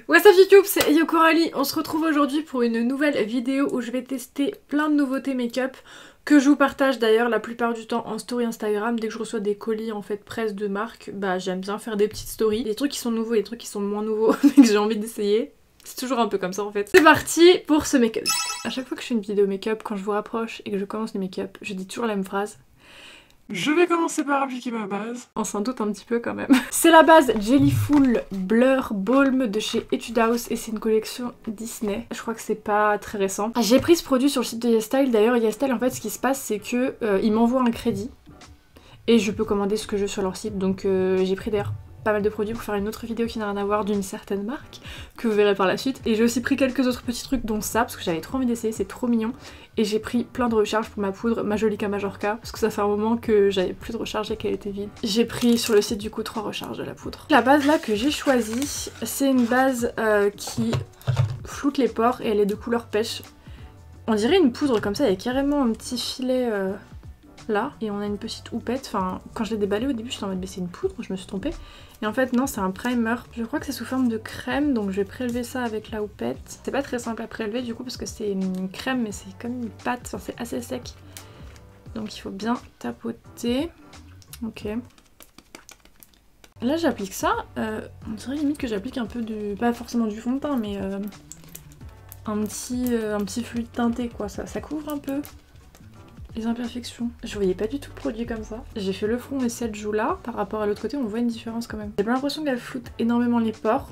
What's up YouTube, c'est Yo Coralie. On se retrouve aujourd'hui pour une nouvelle vidéo où je vais tester plein de nouveautés make-up que je vous partage d'ailleurs la plupart du temps en story Instagram. Dès que je reçois des colis en fait presse de marque, bah j'aime bien faire des petites stories. Les trucs qui sont nouveaux et les trucs qui sont moins nouveaux mais que j'ai envie d'essayer. C'est toujours un peu comme ça en fait. C'est parti pour ce make-up. À chaque fois que je fais une vidéo make-up, quand je vous rapproche et que je commence les make-up, je dis toujours la même phrase. Je vais commencer par appliquer ma base. On s'en doute un petit peu quand même. C'est la base Jellyful Blur Balm de chez Etude House et c'est une collection Disney. Je crois que c'est pas très récent. J'ai pris ce produit sur le site de YesStyle. D'ailleurs YesStyle en fait ce qui se passe c'est que ils m'envoient un crédit et je peux commander ce que je veux sur leur site. Donc j'ai pris d'ailleurs pas mal de produits pour faire une autre vidéo qui n'a rien à voir d'une certaine marque que vous verrez par la suite. Et j'ai aussi pris quelques autres petits trucs dont ça parce que j'avais trop envie d'essayer, c'est trop mignon. Et j'ai pris plein de recharges pour ma poudre Majolica Majorca parce que ça fait un moment que j'avais plus de recharge et qu'elle était vide. J'ai pris sur le site du coup 3 recharges de la poudre. La base là que j'ai choisie, c'est une base qui floute les pores et elle est de couleur pêche. On dirait une poudre comme ça, il y a carrément un petit filet là et on a une petite houppette. Enfin quand je l'ai déballé au début j'étais en mode mais c'est une poudre, je me suis trompée. Et en fait non, c'est un primer. Je crois que c'est sous forme de crème, donc je vais prélever ça avec la houppette. C'est pas très simple à prélever du coup parce que c'est une crème mais c'est comme une pâte, enfin, c'est assez sec. Donc il faut bien tapoter. Ok. Là j'applique ça, on dirait limite que j'applique un peu du... pas forcément du fond de teint mais un petit fluide teinté quoi, ça couvre un peu les imperfections. Je voyais pas du tout le produit comme ça. J'ai fait le front et cette joue là, par rapport à l'autre côté on voit une différence quand même. J'ai pas l'impression qu'elle floute énormément les pores.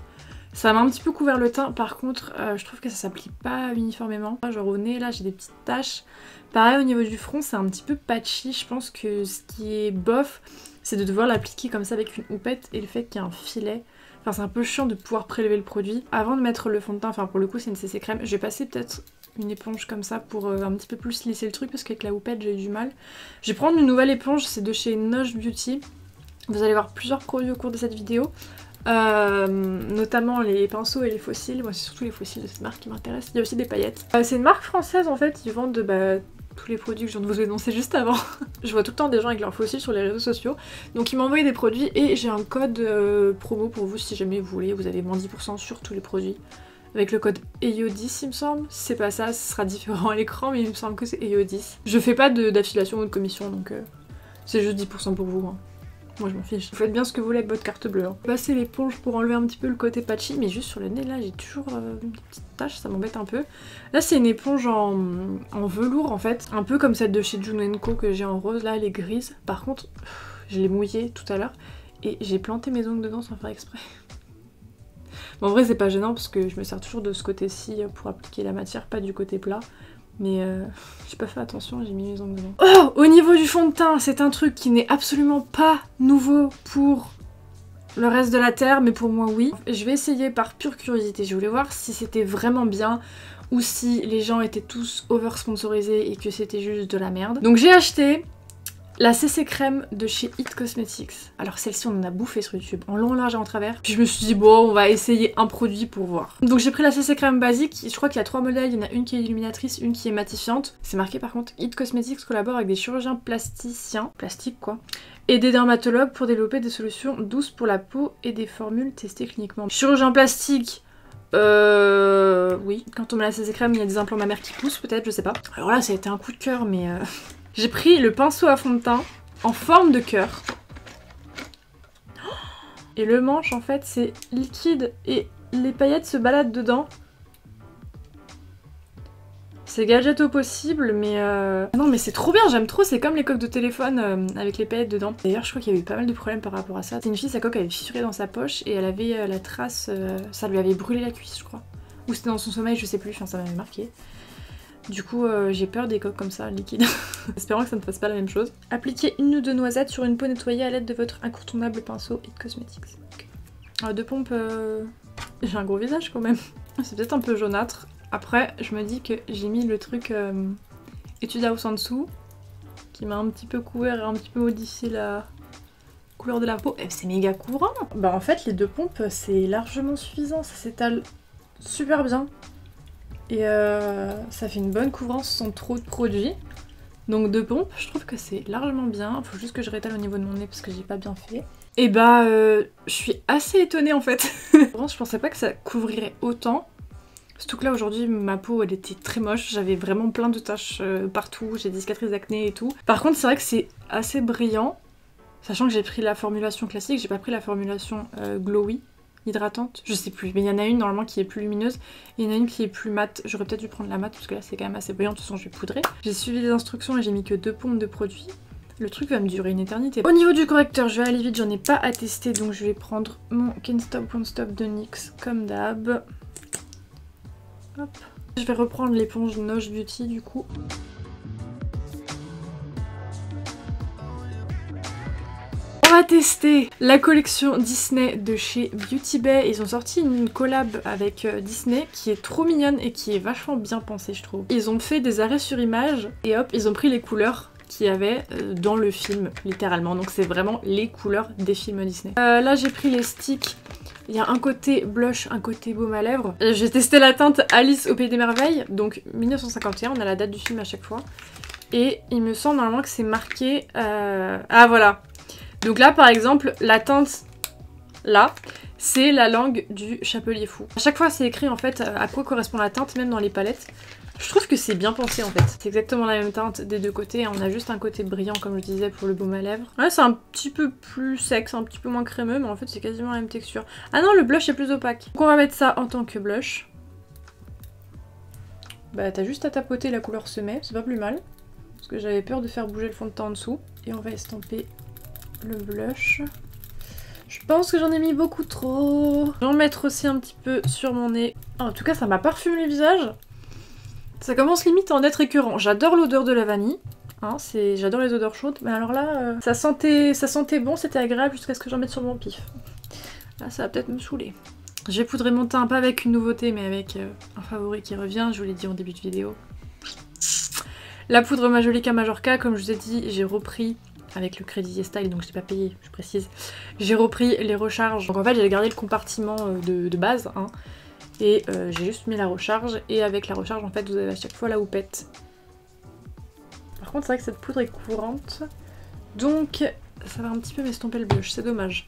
Ça m'a un petit peu couvert le teint, par contre je trouve que ça s'applique pas uniformément. Genre au nez là j'ai des petites taches. Pareil au niveau du front c'est un petit peu patchy, je pense que ce qui est bof c'est de devoir l'appliquer comme ça avec une houppette et le fait qu'il y a un filet. Enfin c'est un peu chiant de pouvoir prélever le produit. Avant de mettre le fond de teint, enfin pour le coup c'est une CC crème, je vais passer peut-être une éponge comme ça pour un petit peu plus lisser le truc parce qu'avec la houppette j'ai eu du mal. Je vais prendre une nouvelle éponge, c'est de chez Noche Beauty. Vous allez voir plusieurs produits au cours de cette vidéo. Notamment les pinceaux et les fossiles. Moi c'est surtout les fossiles de cette marque qui m'intéressent. Il y a aussi des paillettes. C'est une marque française en fait, ils vendent tous les produits que je viens de vous énoncer juste avant. Je vois tout le temps des gens avec leurs fossiles sur les réseaux sociaux. Donc ils m'ont envoyé des produits et j'ai un code promo pour vous si jamais vous voulez. Vous avez moins 10% sur tous les produits. Avec le code EYO10 il me semble. Si c'est pas ça, ce sera différent à l'écran mais il me semble que c'est EYO10. Je fais pas d'affiliation ou de commission donc c'est juste 10% pour vous. Hein. Moi je m'en fiche. Vous faites bien ce que vous voulez avec votre carte bleue. Hein. Passer l'éponge pour enlever un petit peu le côté patchy, mais juste sur le nez là j'ai toujours des petites taches, ça m'embête un peu. Là c'est une éponge en velours en fait, un peu comme celle de chez Juno & Co que j'ai en rose, là elle est grise. Par contre, je l'ai mouillée tout à l'heure et j'ai planté mes ongles dedans sans faire exprès. Bon, en vrai c'est pas gênant parce que je me sers toujours de ce côté-ci pour appliquer la matière, pas du côté plat. Mais j'ai pas fait attention, j'ai mis mes ongles dedans. Oh, au niveau du fond de teint, c'est un truc qui n'est absolument pas nouveau pour le reste de la terre, mais pour moi oui. Je vais essayer par pure curiosité, je voulais voir si c'était vraiment bien ou si les gens étaient tous over-sponsorisés et que c'était juste de la merde. Donc j'ai acheté la CC crème de chez It Cosmetics. Alors celle-ci on en a bouffé sur YouTube, en long, large et en travers. Puis je me suis dit bon on va essayer un produit pour voir. Donc j'ai pris la CC crème basique, je crois qu'il y a 3 modèles, il y en a une qui est illuminatrice, une qui est matifiante. C'est marqué par contre, It Cosmetics collabore avec des chirurgiens plasticiens, plastiques quoi, et des dermatologues pour développer des solutions douces pour la peau et des formules testées cliniquement. Chirurgien plastique, oui. Quand on met la CC crème il y a des implants mammaires qui poussent peut-être, je sais pas. Alors là ça a été un coup de cœur mais... J'ai pris le pinceau à fond de teint en forme de cœur. Et le manche en fait c'est liquide et les paillettes se baladent dedans. C'est gadget au possible mais non mais c'est trop bien, j'aime trop, c'est comme les coques de téléphone avec les paillettes dedans. D'ailleurs je crois qu'il y avait eu pas mal de problèmes par rapport à ça. C'est une fille, sa coque avait fissuré dans sa poche et elle avait la trace, ça lui avait brûlé la cuisse je crois. Ou c'était dans son sommeil, je sais plus, enfin ça m'avait marqué. Du coup, j'ai peur des coques comme ça, liquides. Espérons que ça ne fasse pas la même chose. Appliquez une ou deux noisettes sur une peau nettoyée à l'aide de votre incontournable pinceau It Cosmetics. Okay. De pompe, j'ai un gros visage quand même. C'est peut-être un peu jaunâtre. Après, je me dis que j'ai mis le truc Etude House en dessous, qui m'a un petit peu couvert et un petit peu modifié la couleur de la peau. Et c'est méga couvrant. Bah en fait, les 2 pompes, c'est largement suffisant. Ça s'étale super bien. Et ça fait une bonne couvrance sans trop de produits. Donc 2 pompes, je trouve que c'est largement bien. Faut juste que je rétale au niveau de mon nez parce que j'ai pas bien fait. Et bah, je suis assez étonnée en fait. Vraiment, je pensais pas que ça couvrirait autant. Surtout que là aujourd'hui ma peau elle était très moche, j'avais vraiment plein de taches partout, j'ai des cicatrices d'acné et tout. Par contre c'est vrai que c'est assez brillant, sachant que j'ai pris la formulation classique, j'ai pas pris la formulation glowy, hydratante, je sais plus, mais il y en a une normalement qui est plus lumineuse, et il y en a une qui est plus mate, j'aurais peut-être dû prendre la mate parce que là c'est quand même assez brillant, de toute façon je vais poudrer. J'ai suivi les instructions et j'ai mis que 2 pompes de produit. Le truc va me durer une éternité. Au niveau du correcteur, je vais aller vite, j'en ai pas à tester, donc je vais prendre mon Can't Stop Won't Stop de NYX comme d'hab. Hop. Je vais reprendre l'éponge Noche Beauty du coup. On va tester la collection Disney de chez Beauty Bay. Ils ont sorti une collab avec Disney qui est trop mignonne et qui est vachement bien pensée je trouve. Ils ont fait des arrêts sur image et hop, ils ont pris les couleurs qu'il y avait dans le film littéralement. Donc c'est vraiment les couleurs des films Disney. Là j'ai pris les sticks. Il y a un côté blush, un côté baume à lèvres. J'ai testé la teinte Alice au Pays des Merveilles, donc 1951, on a la date du film à chaque fois. Et il me semble normalement que c'est marqué... Ah voilà. Donc là par exemple, la teinte là, c'est la langue du Chapelier Fou. À chaque fois c'est écrit en fait à quoi correspond la teinte, même dans les palettes. Je trouve que c'est bien pensé en fait. C'est exactement la même teinte des deux côtés. On a juste un côté brillant comme je disais pour le baume à lèvres. Ouais, c'est un petit peu plus sec, un petit peu moins crémeux, mais en fait c'est quasiment la même texture. Ah non, le blush est plus opaque. Donc on va mettre ça en tant que blush. Bah t'as juste à tapoter, la couleur se met, c'est pas plus mal. Parce que j'avais peur de faire bouger le fond de teint en dessous. Et on va estomper le blush. Je pense que j'en ai mis beaucoup trop. Je vais en mettre aussi un petit peu sur mon nez. En tout cas ça m'a parfumé le visage. Ça commence limite à en être écœurant. J'adore l'odeur de la vanille, hein, j'adore les odeurs chaudes, mais alors là, ça sentait bon, c'était agréable jusqu'à ce que j'en mette sur mon pif. Là, ça va peut-être me saouler. J'ai poudré mon teint, pas avec une nouveauté, mais avec un favori qui revient, je vous l'ai dit en début de vidéo. La poudre Majolica Majorca, comme je vous ai dit, j'ai repris avec le crédit Style, donc je l'ai pas payé, je précise. J'ai repris les recharges, donc en fait j'ai gardé le compartiment de base, hein. Et j'ai juste mis la recharge et avec la recharge en fait vous avez à chaque fois la houppette. Par contre c'est vrai que cette poudre est courante donc ça va un petit peu m'estomper le blush, c'est dommage.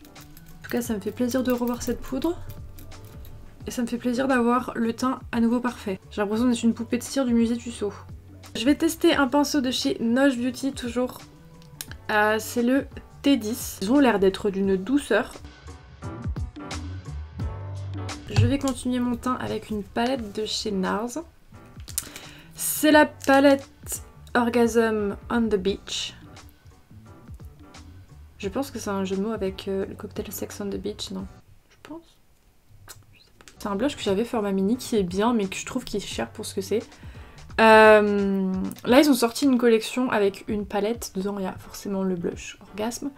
En tout cas ça me fait plaisir de revoir cette poudre et ça me fait plaisir d'avoir le teint à nouveau parfait. J'ai l'impression d'être une poupée de cire du musée Tussaud. Je vais tester un pinceau de chez Noche Beauty toujours. C'est le T10. Ils ont l'air d'être d'une douceur. Je vais continuer mon teint avec une palette de chez NARS. C'est la palette Orgasm on the Beach. Je pense que c'est un jeu de mots avec le cocktail Sex on the Beach, non? Je pense. C'est un blush que j'avais format mini qui est bien mais que je trouve qu'il est cher pour ce que c'est. Là ils ont sorti une collection avec une palette. Dedans il y a forcément le blush Orgasme.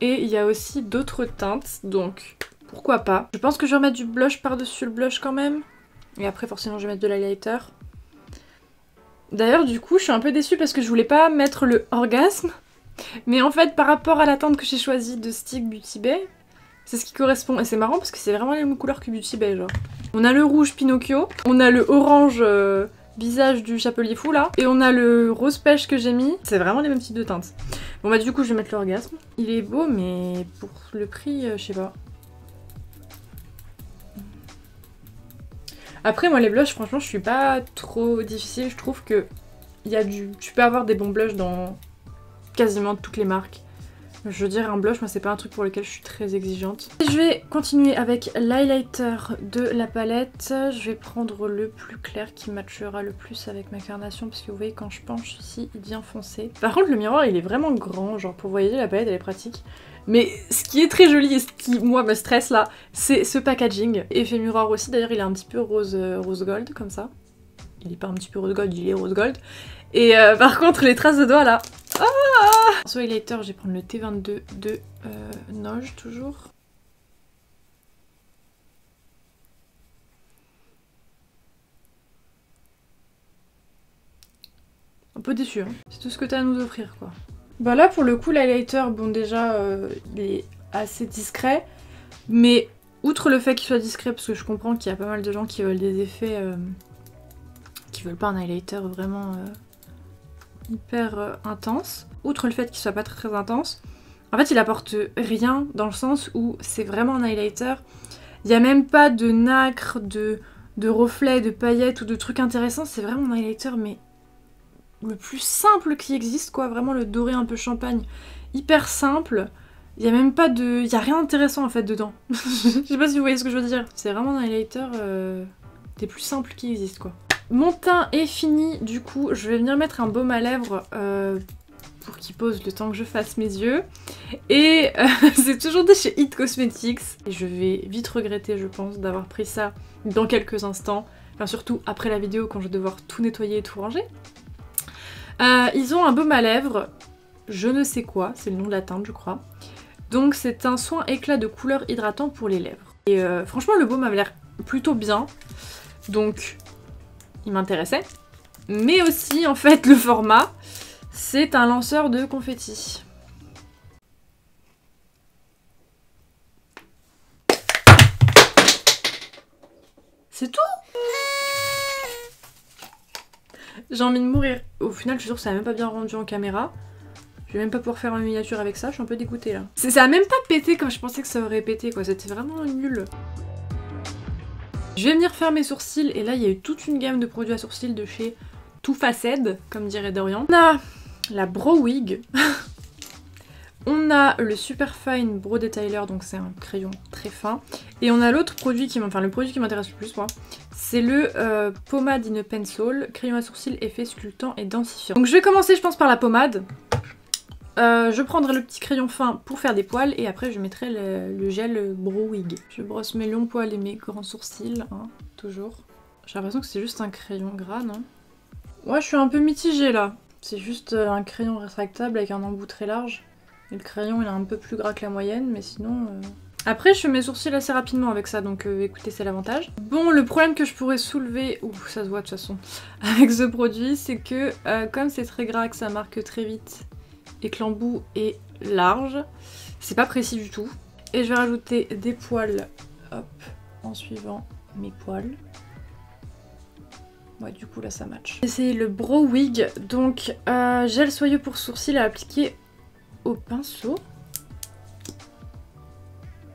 Et il y a aussi d'autres teintes donc... Pourquoi pas. Je pense que je vais remettre du blush par-dessus le blush quand même. Et après forcément je vais mettre de l'highlighter. D'ailleurs du coup je suis un peu déçue parce que je voulais pas mettre le Orgasme. Mais en fait par rapport à la teinte que j'ai choisie de Stick Beauty Bay, c'est ce qui correspond. Et c'est marrant parce que c'est vraiment les mêmes couleurs que Beauty Bay genre. On a le rouge Pinocchio, on a le orange visage du Chapelier Fou là. Et on a le rose pêche que j'ai mis. C'est vraiment les mêmes types de teintes. Bon bah du coup je vais mettre l'Orgasme. Il est beau mais pour le prix je sais pas. Après moi les blushs franchement je suis pas trop difficile, je trouve que tu peux avoir des bons blushs dans quasiment toutes les marques. Je veux dire un blush moi c'est pas un truc pour lequel je suis très exigeante. Je vais continuer avec l'highlighter de la palette. Je vais prendre le plus clair qui matchera le plus avec ma carnation parce que vous voyez quand je penche ici il devient foncé. Par contre le miroir il est vraiment grand, genre pour voyager la palette elle est pratique. Mais ce qui est très joli et ce qui moi me stresse là, c'est ce packaging. Effet miroir aussi, d'ailleurs il est un petit peu rose gold comme ça. Il est pas un petit peu rose gold, il est rose gold. Et par contre les traces de doigts là. Ah sur highlighter je vais prendre le T22 de Noge toujours. Un peu déçu hein. C'est tout ce que t'as à nous offrir quoi. Bah là pour le coup l'highlighter, bon déjà il est assez discret, mais outre le fait qu'il soit discret, parce que je comprends qu'il y a pas mal de gens qui veulent des effets, qui veulent pas un highlighter vraiment hyper intense, outre le fait qu'il soit pas très intense, En fait il apporte rien dans le sens où c'est vraiment un highlighter. Il n'y a même pas de nacre, de reflets, de paillettes ou de trucs intéressants. C'est vraiment un highlighter mais le plus simple qui existe quoi. Vraiment le doré un peu champagne. Hyper simple. Il n'y a même pas de... Il n'y a rien d'intéressant en fait dedans. Je sais pas si vous voyez ce que je veux dire. C'est vraiment un highlighter des plus simples qui existent quoi. Mon teint est fini, du coup je vais venir mettre un baume à lèvres pour qu'il pose le temps que je fasse mes yeux. Et c'est toujours de chez It Cosmetics. Et je vais vite regretter je pense d'avoir pris ça dans quelques instants. Enfin surtout après la vidéo quand je vais devoir tout nettoyer et tout ranger. Ils ont un baume à lèvres, je ne sais quoi, c'est le nom de la teinte je crois. Donc c'est un soin éclat de couleur hydratant pour les lèvres. Et franchement le baume avait l'air plutôt bien. Donc il m'intéressait. Mais aussi en fait le format, c'est un lanceur de confetti. C'est tout. J'ai envie de mourir. Au final je suis sûre que ça n'a même pas bien rendu en caméra. Je vais même pas pouvoir faire une miniature avec ça, je suis un peu dégoûtée là. Ça a même pas pété comme je pensais que ça aurait pété quoi, c'était vraiment nul. Je vais venir faire mes sourcils et là il y a eu toute une gamme de produits à sourcils de chez Too Faced, comme dirait Dorian. On a la Brow Wig. On a le Super Fine Brow Detailer, donc c'est un crayon très fin. Et on a l'autre produit qui m'intéresse le plus moi. C'est le Pomade in a Pencil, crayon à sourcils effet sculptant et densifiant. Donc je vais commencer je pense par la pommade. Je prendrai le petit crayon fin pour faire des poils et après je mettrai le gel Brow Wig. Je brosse mes longs poils et mes grands sourcils, hein, toujours. J'ai l'impression que c'est juste un crayon gras, non? Ouais, je suis un peu mitigée là. C'est juste un crayon rétractable avec un embout très large. Et le crayon il est un peu plus gras que la moyenne, mais sinon... Après je fais mes sourcils assez rapidement avec ça, donc écoutez c'est l'avantage. Bon, le problème que je pourrais soulever, ouh ça se voit de toute façon, avec ce produit, c'est que comme c'est très gras, que ça marque très vite, et que l'embout est large, c'est pas précis du tout. Et je vais rajouter des poils, hop, en suivant mes poils. Ouais, du coup là ça match. C'est le Brow Wig, donc gel soyeux pour sourcils à appliquer au pinceau.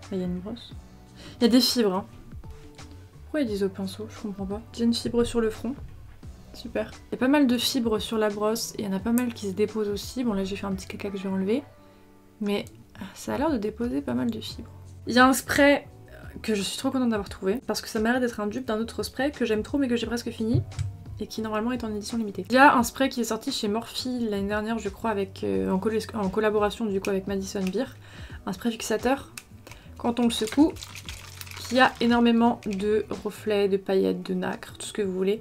Là il y a une brosse. Il y a des fibres, hein. Pourquoi ils disent au pinceau? Je comprends pas. J'ai une fibre sur le front. Super. Il y a pas mal de fibres sur la brosse et il y en a pas mal qui se déposent aussi. Bon là j'ai fait un petit caca que je vais enlever. Mais ça a l'air de déposer pas mal de fibres. Il y a un spray que je suis trop contente d'avoir trouvé. Parce que ça m'a l'air d'être un dupe d'un autre spray que j'aime trop mais que j'ai presque fini. Et qui normalement est en édition limitée. Il y a un spray qui est sorti chez Morphe l'année dernière je crois avec, en collaboration du coup avec Madison Beer. Un spray fixateur. Quand on le secoue, qui a énormément de reflets, de paillettes, de nacre, tout ce que vous voulez.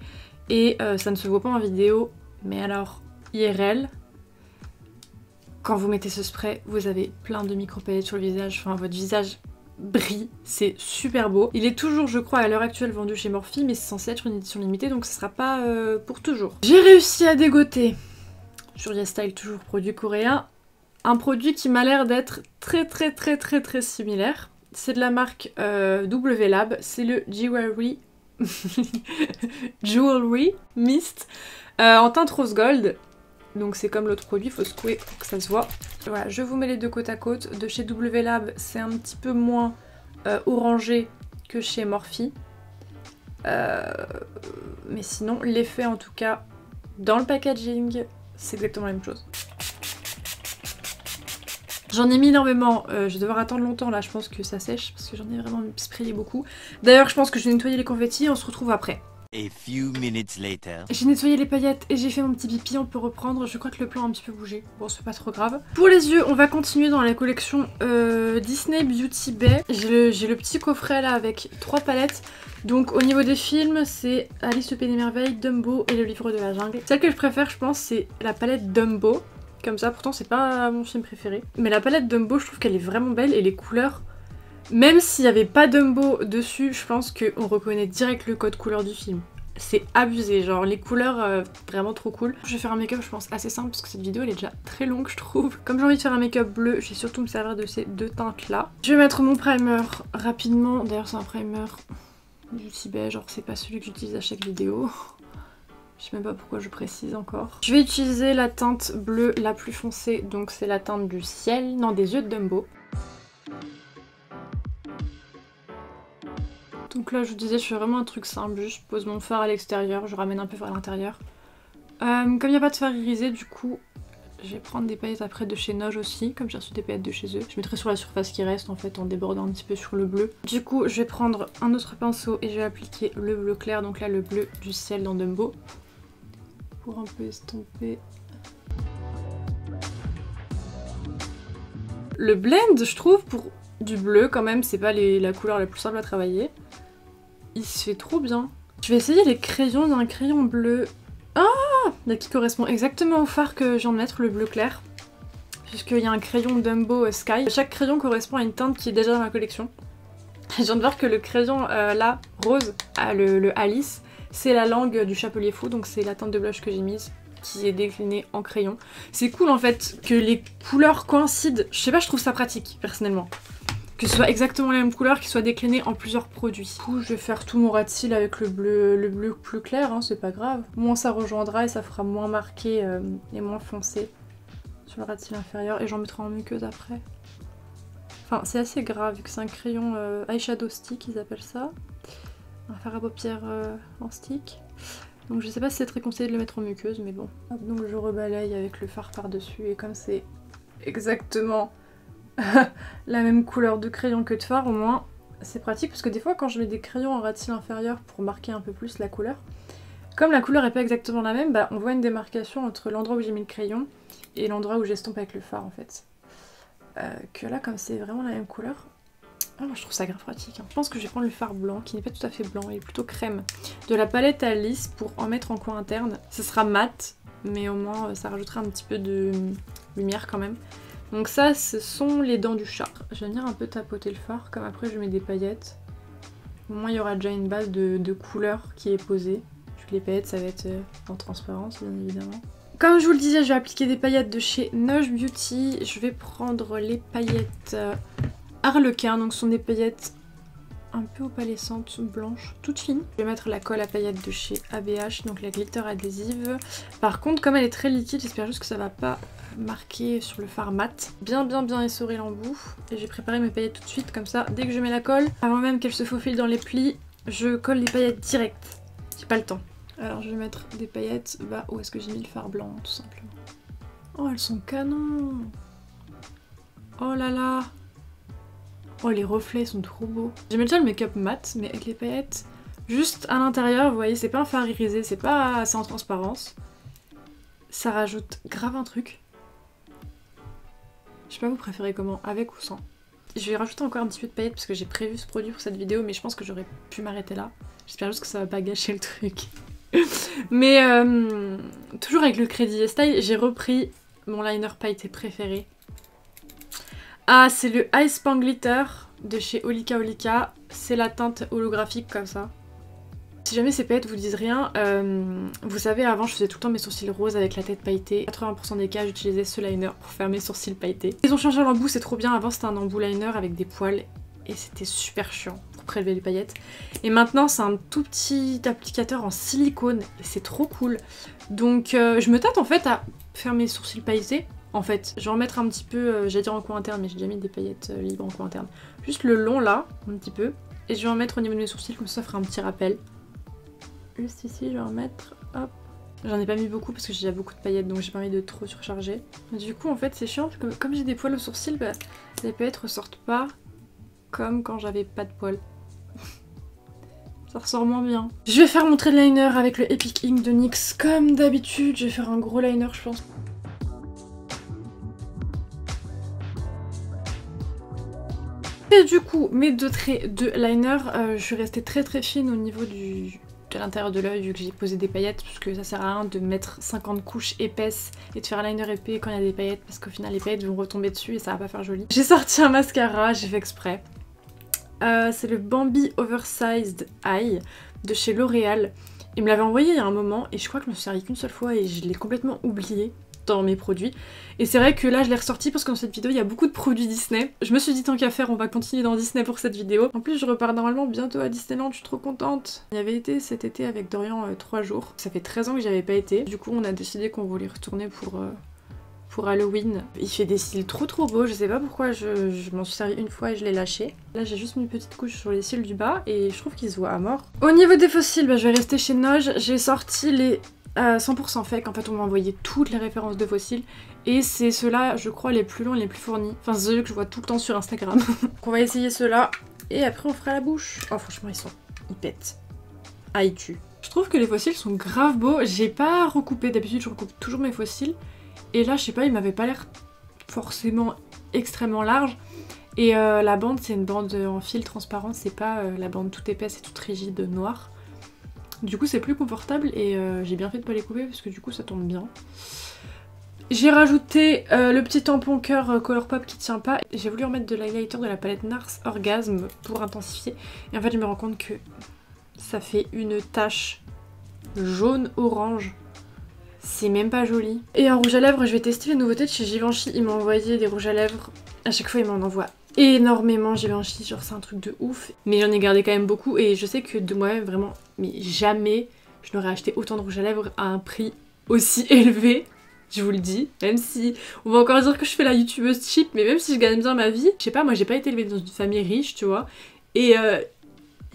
Et ça ne se voit pas en vidéo, mais alors IRL, quand vous mettez ce spray, vous avez plein de micro-paillettes sur le visage, enfin votre visage brille, c'est super beau. Il est toujours, je crois, à l'heure actuelle vendu chez Morphe, mais c'est censé être une édition limitée, donc ce sera pas pour toujours. J'ai réussi à dégoter, sur YesStyle, toujours produit coréen, un produit qui m'a l'air d'être très similaire. C'est de la marque WLab, c'est le Jewelry Mist en teinte rose gold. Donc c'est comme l'autre produit, il faut secouer pour que ça se voit. Voilà, je vous mets les deux côte à côte. De chez WLab, c'est un petit peu moins orangé que chez Morphe. Mais sinon, l'effet en tout cas, dans le packaging, c'est exactement la même chose. J'en ai mis énormément, je vais devoir attendre longtemps là, je pense que ça sèche parce que j'en ai vraiment sprayé beaucoup. D'ailleurs je pense que je vais nettoyer les confettis, on se retrouve après. J'ai nettoyé les paillettes et j'ai fait mon petit pipi, on peut reprendre. Je crois que le plan a un petit peu bougé, bon c'est pas trop grave. Pour les yeux, on va continuer dans la collection Disney Beauty Bay. J'ai le petit coffret là avec 3 palettes. Donc au niveau des films, c'est Alice au Pays des Merveilles, Dumbo et le Livre de la Jungle. Celle que je préfère je pense c'est la palette Dumbo. Comme ça, pourtant c'est pas mon film préféré. Mais la palette Dumbo, je trouve qu'elle est vraiment belle et les couleurs, même s'il n'y avait pas Dumbo dessus, je pense qu'on reconnaît direct le code couleur du film. C'est abusé, genre les couleurs vraiment trop cool. Je vais faire un make-up je pense assez simple parce que cette vidéo elle est déjà très longue je trouve. Comme j'ai envie de faire un make-up bleu, je vais surtout me servir de ces deux teintes là. Je vais mettre mon primer rapidement, d'ailleurs c'est un primer Beauty Bay, genre c'est pas celui que j'utilise à chaque vidéo. Je sais même pas pourquoi je précise encore. Je vais utiliser la teinte bleue la plus foncée, donc c'est la teinte du ciel, non des yeux de Dumbo. Donc là je vous disais je fais vraiment un truc simple, je pose mon fard à l'extérieur, je ramène un peu vers l'intérieur. Comme il n'y a pas de fard irisé du coup je vais prendre des paillettes après de chez Noge aussi, comme j'ai reçu des paillettes de chez eux. Je mettrai sur la surface qui reste en fait en débordant un petit peu sur le bleu. Du coup je vais prendre un autre pinceau et je vais appliquer le bleu clair, donc là le bleu du ciel dans Dumbo. Pour un peu estomper. Le blend je trouve pour du bleu quand même, c'est pas la couleur la plus simple à travailler. Il se fait trop bien. Je vais essayer les crayons d'un crayon bleu. Ah, là qui correspond exactement au fard que je viens de mettre, le bleu clair. Puisqu'il y a un crayon Dumbo Sky. Chaque crayon correspond à une teinte qui est déjà dans ma collection. Je viens de voir que le crayon là, rose, le Alice, c'est la langue du Chapelier Fou, donc c'est la teinte de blush que j'ai mise, qui est déclinée en crayon. C'est cool en fait que les couleurs coïncident. Je sais pas, je trouve ça pratique personnellement. Que ce soit exactement la même couleur, qu'il soit décliné en plusieurs produits. Du coup, je vais faire tout mon ras de cils avec le bleu plus clair, hein, c'est pas grave. Moins ça rejoindra et ça fera moins marqué et moins foncé sur le ras de cils inférieur. Et j'en mettrai en muqueuse après. Enfin, c'est assez grave vu que c'est un crayon eyeshadow stick, ils appellent ça. Un fard à paupières en stick. Donc je sais pas si c'est très conseillé de le mettre en muqueuse, mais bon. Donc je rebalaye avec le fard par-dessus et comme c'est exactement la même couleur de crayon que de fard, au moins c'est pratique parce que des fois quand je mets des crayons en ras de cils inférieur pour marquer un peu plus la couleur, comme la couleur est pas exactement la même, bah on voit une démarcation entre l'endroit où j'ai mis le crayon et l'endroit où j'estompe avec le fard en fait. Que là comme c'est vraiment la même couleur, oh, moi je trouve ça grave pratique. Hein. Je pense que je vais prendre le fard blanc qui n'est pas tout à fait blanc, il est plutôt crème, de la palette Alice pour en mettre en coin interne. Ce sera mat mais au moins ça rajoutera un petit peu de lumière quand même. Donc ça, ce sont les dents du chat. Je vais venir un peu tapoter le fard, comme après je mets des paillettes. Au moins il y aura déjà une base de couleur qui est posée. Puis les paillettes, ça va être en transparence, bien évidemment. Comme je vous le disais, je vais appliquer des paillettes de chez Noge Beauty. Je vais prendre les paillettes Harlequin, donc ce sont des paillettes un peu opalescentes, blanches, toutes fines. Je vais mettre la colle à paillettes de chez ABH, donc la glitter adhésive. Par contre, comme elle est très liquide, j'espère juste que ça va pas marqué sur le fard mat. Bien essoré l'embout. Et j'ai préparé mes paillettes tout de suite, comme ça, dès que je mets la colle, avant même qu'elle se faufile dans les plis, je colle les paillettes direct. J'ai pas le temps. Alors je vais mettre des paillettes, bah où est-ce que j'ai mis le fard blanc, tout simplement. Oh, elles sont canons. Oh là là. Oh, les reflets sont trop beaux. J'aimais déjà le make-up mat, mais avec les paillettes juste à l'intérieur, vous voyez, c'est pas un fard irisé, c'est en transparence. Ça rajoute grave un truc. Je sais pas, vous préférez comment, avec ou sans? Je vais rajouter encore un petit peu de paillettes parce que j'ai prévu ce produit pour cette vidéo, mais je pense que j'aurais pu m'arrêter là. J'espère juste que ça va pas gâcher le truc. Mais toujours avec le Crédit Style, j'ai repris mon liner pailleté préféré. Ah, c'est le Ice Pan Glitter de chez Olika Olika. C'est la teinte holographique comme ça. Si jamais ces paillettes vous disent rien, vous savez avant je faisais tout le temps mes sourcils roses avec la tête pailletée. 80% des cas j'utilisais ce liner pour faire mes sourcils pailletés. Ils ont changé l'embout, c'est trop bien. Avant c'était un embout liner avec des poils et c'était super chiant pour prélever les paillettes. Et maintenant c'est un tout petit applicateur en silicone et c'est trop cool. Donc je me tâte en fait à faire mes sourcils pailletés. En fait, je vais en mettre un petit peu, j'allais dire en coin interne mais j'ai déjà mis des paillettes libres en coin interne. Juste le long là, un petit peu. Et je vais en mettre au niveau de mes sourcils comme ça fera un petit rappel. Juste ici, je vais en mettre, hop. J'en ai pas mis beaucoup parce que j'ai déjà beaucoup de paillettes donc j'ai pas envie de trop surcharger. Du coup en fait c'est chiant parce que comme j'ai des poils aux sourcils, bah, les paillettes ressortent pas comme quand j'avais pas de poils. Ça ressort moins bien. Je vais faire mon trait de liner avec le Epic Ink de NYX comme d'habitude. Je vais faire un gros liner je pense. Et du coup mes deux traits de liner, je suis restée très fine au niveau de l'intérieur de l'œil vu que j'ai posé des paillettes parce que ça sert à rien de mettre 50 couches épaisses et de faire un liner épais quand il y a des paillettes parce qu'au final les paillettes vont retomber dessus et ça va pas faire joli. J'ai sorti un mascara, j'ai fait exprès. C'est le Bambi Oversized Eye de chez L'Oréal. Il me l'avait envoyé il y a un moment et je crois que je me suis servi qu'une seule fois et je l'ai complètement oublié. dans mes produits. Et c'est vrai que là je l'ai ressorti parce que dans cette vidéo il y a beaucoup de produits Disney. Je me suis dit tant qu'à faire on va continuer dans Disney pour cette vidéo. En plus je repars normalement bientôt à Disneyland, je suis trop contente. Il y avait été cet été avec Dorian 3 jours. Ça fait 13 ans que j'y avais pas été. Du coup on a décidé qu'on voulait retourner pour Halloween. Il fait des cils trop beaux, je sais pas pourquoi je m'en suis servi une fois et je l'ai lâché. Là j'ai juste mis une petite couche sur les cils du bas et je trouve qu'ils se voient à mort. Au niveau des faux cils, je vais rester chez Noge. J'ai sorti les 100% fake, en fait on m'a envoyé toutes les références de fossiles et c'est ceux-là je crois les plus longs et les plus fournis, enfin ceux que je vois tout le temps sur Instagram. Donc on va essayer ceux-là et après on fera la bouche. Oh franchement ils pètent. Ah ils tuent. Je trouve que les fossiles sont grave beaux, j'ai pas recoupé, d'habitude je recoupe toujours mes fossiles et là je sais pas ils m'avaient pas l'air forcément extrêmement larges et la bande c'est une bande en fil transparent, c'est pas la bande toute épaisse et toute rigide noire. Du coup c'est plus confortable et j'ai bien fait de pas les couper parce que du coup ça tombe bien. J'ai rajouté le petit tampon cœur Colourpop qui tient pas. J'ai voulu remettre de l'highlighter de la palette NARS Orgasme pour intensifier. Et en fait je me rends compte que ça fait une tache jaune-orange. C'est même pas joli. Et en rouge à lèvres je vais tester les nouveautés de chez Givenchy. Ils m'ont envoyé des rouges à lèvres. À chaque fois ils m'en envoient énormément Givenchy, genre c'est un truc de ouf. Mais j'en ai gardé quand même beaucoup et je sais que de moi-même vraiment, mais jamais je n'aurais acheté autant de rouge à lèvres à un prix aussi élevé. Je vous le dis, même si on va encore dire que je fais la youtubeuse cheap, mais même si je gagne bien ma vie, je sais pas, moi j'ai pas été élevée dans une famille riche, tu vois. Et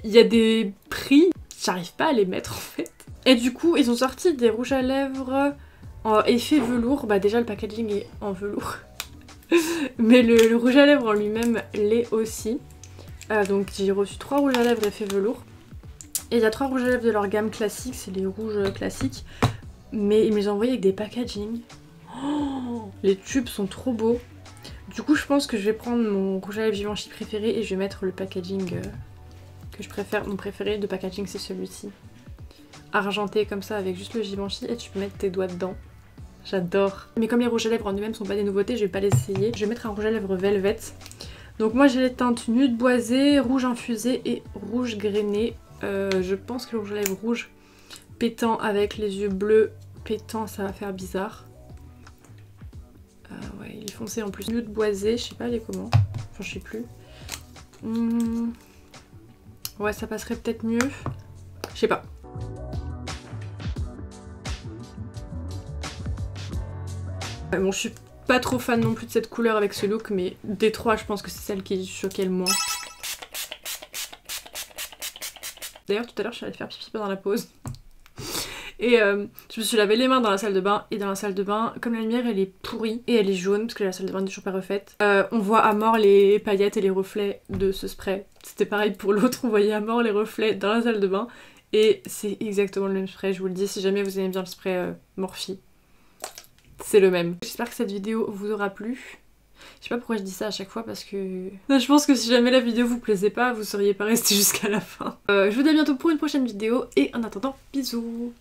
il y a des prix, j'arrive pas à les mettre en fait. Et du coup ils ont sorti des rouges à lèvres en effet velours. Bah déjà le packaging est en velours. Mais le rouge à lèvres en lui-même l'est aussi. Donc j'ai reçu 3 rouges à lèvres effet velours. Et il y a 3 rouges à lèvres de leur gamme classique, c'est les rouges classiques. Mais ils me les ont envoyés avec des packaging. Oh, les tubes sont trop beaux. Du coup je pense que je vais prendre mon rouge à lèvres Givenchy préféré et je vais mettre le packaging que je préfère. Mon préféré de packaging c'est celui-ci. Argenté comme ça avec juste le Givenchy et tu peux mettre tes doigts dedans. J'adore. Mais comme les rouges à lèvres en eux-mêmes sont pas des nouveautés, je vais pas l'essayer. Je vais mettre un rouge à lèvres Velvet. Donc moi j'ai les teintes nude boisée, rouge infusé et rouge grainé. Je pense que le rouge à lèvres rouge pétant avec les yeux bleus pétants ça va faire bizarre. Ouais il est foncé en plus. Nude boisé, je sais pas les comment. Enfin je sais plus. Ouais ça passerait peut-être mieux. Je sais pas. Bon, je suis pas trop fan non plus de cette couleur avec ce look, mais des trois, je pense que c'est celle qui choquait le moins. D'ailleurs, tout à l'heure, je suis allée faire pipi pendant la pause. Et je me suis lavé les mains dans la salle de bain. Et dans la salle de bain, comme la lumière, elle est pourrie et elle est jaune, parce que la salle de bain n'est toujours pas refaite, on voit à mort les paillettes et les reflets de ce spray. C'était pareil pour l'autre, on voyait à mort les reflets dans la salle de bain. Et c'est exactement le même spray, je vous le dis, si jamais vous aimez bien le spray Morphe. C'est le même. J'espère que cette vidéo vous aura plu. Je sais pas pourquoi je dis ça à chaque fois parce que... Non, je pense que si jamais la vidéo vous plaisait pas, vous seriez pas resté jusqu'à la fin. Je vous dis à bientôt pour une prochaine vidéo et en attendant, bisous.